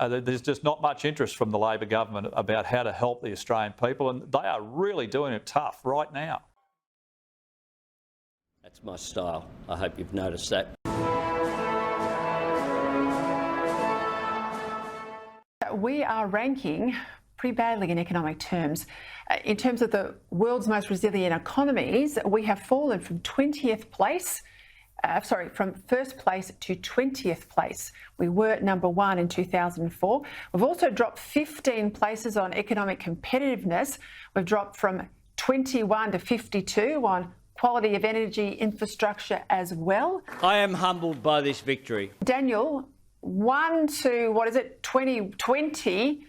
There's just not much interest from the Labor government about how to help the Australian people, and they are really doing it tough right now. That's my style. I hope you've noticed that. We are ranking pretty badly in economic terms. In terms of the world's most resilient economies, we have fallen from 20th place, from first place to 20th place. We were number one in 2004. We've also dropped 15 places on economic competitiveness. We've dropped from 21 to 52 on quality of energy infrastructure as well. I am humbled by this victory. Daniel, 1 to, 2020,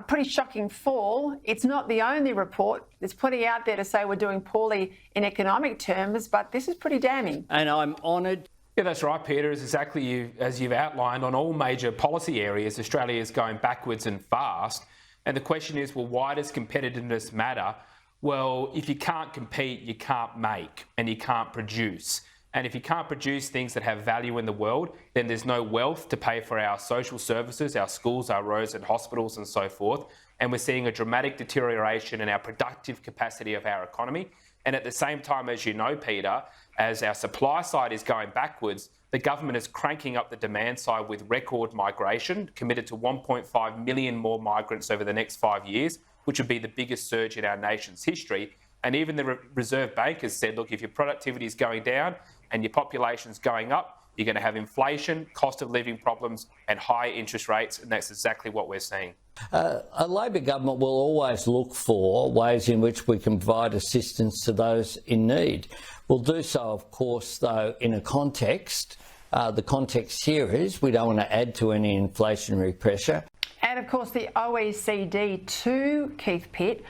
pretty shocking fall. It's not the only report. There's plenty out there to say we're doing poorly in economic terms, but this is pretty damning. And I'm honoured. Yeah, that's right, Peter. It's exactly as you've outlined on all major policy areas. Australia is going backwards and fast. And the question is, well, why does competitiveness matter? Well, if you can't compete, you can't make and you can't produce. And if you can't produce things that have value in the world, then there's no wealth to pay for our social services, our schools, our roads and hospitals and so forth. And we're seeing a dramatic deterioration in our productive capacity of our economy. And at the same time, as you know, Peter, as our supply side is going backwards, the government is cranking up the demand side with record migration, committed to 1.5 million more migrants over the next 5 years, which would be the biggest surge in our nation's history. And even the Reserve Bank has said, look, if your productivity is going down and your population's going up, you're going to have inflation, cost of living problems and high interest rates, and that's exactly what we're seeing. A Labor government will always look for ways in which we can provide assistance to those in need. We'll do so, of course, though, in a context. The context here is we don't want to add to any inflationary pressure. And of course, the OECD too, Keith Pitt,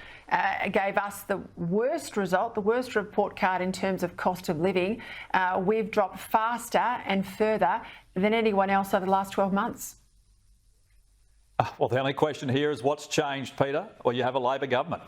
gave us the worst result, the worst report card in terms of cost of living. We've dropped faster and further than anyone else over the last 12 months. Well, the only question here is what's changed, Peter? Well, you have a Labor government.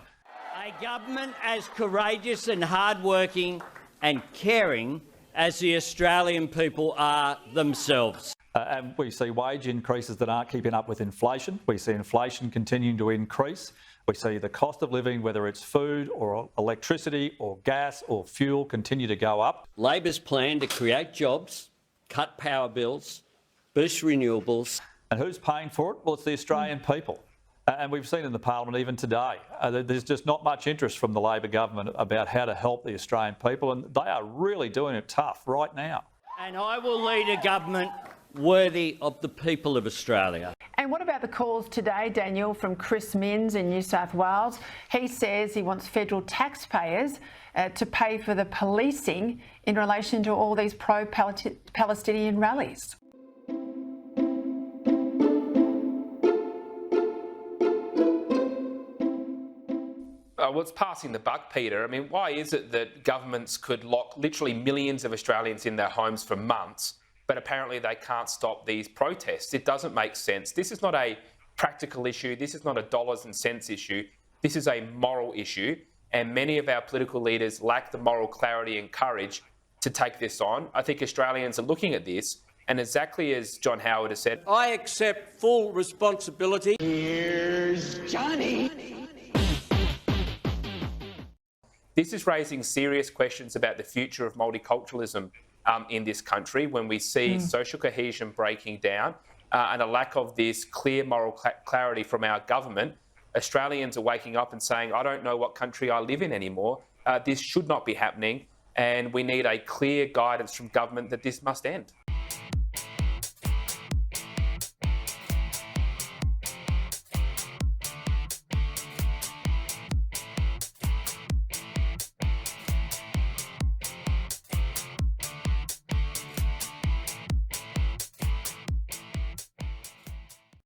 A government as courageous and hardworking and caring as the Australian people are themselves. And we see wage increases that aren't keeping up with inflation. We see inflation continuing to increase. We see the cost of living, whether it's food or electricity or gas or fuel, continue to go up. Labor's plan to create jobs, cut power bills, boost renewables. And who's paying for it? Well, it's the Australian people. And we've seen in the parliament even today, there's just not much interest from the Labor government about how to help the Australian people, and they are really doing it tough right now. And I will lead a government worthy of the people of Australia. And what about the calls today, Daniel, from Chris Minns in New South Wales? He says he wants federal taxpayers to pay for the policing in relation to all these pro-Palestinian rallies. Well, it's passing the buck, Peter. I mean, why is it that governments could lock literally millions of Australians in their homes for months, but apparently they can't stop these protests? It doesn't make sense. This is not a practical issue. This is not a dollars and cents issue. This is a moral issue. And many of our political leaders lack the moral clarity and courage to take this on. I think Australians are looking at this, and exactly as John Howard has said, I accept full responsibility. Here's Johnny. This is raising serious questions about the future of multiculturalism in this country when we see social cohesion breaking down and a lack of this clear moral clarity from our government. Australians are waking up and saying, I don't know what country I live in anymore. This should not be happening, and we need a clear guidance from government that this must end.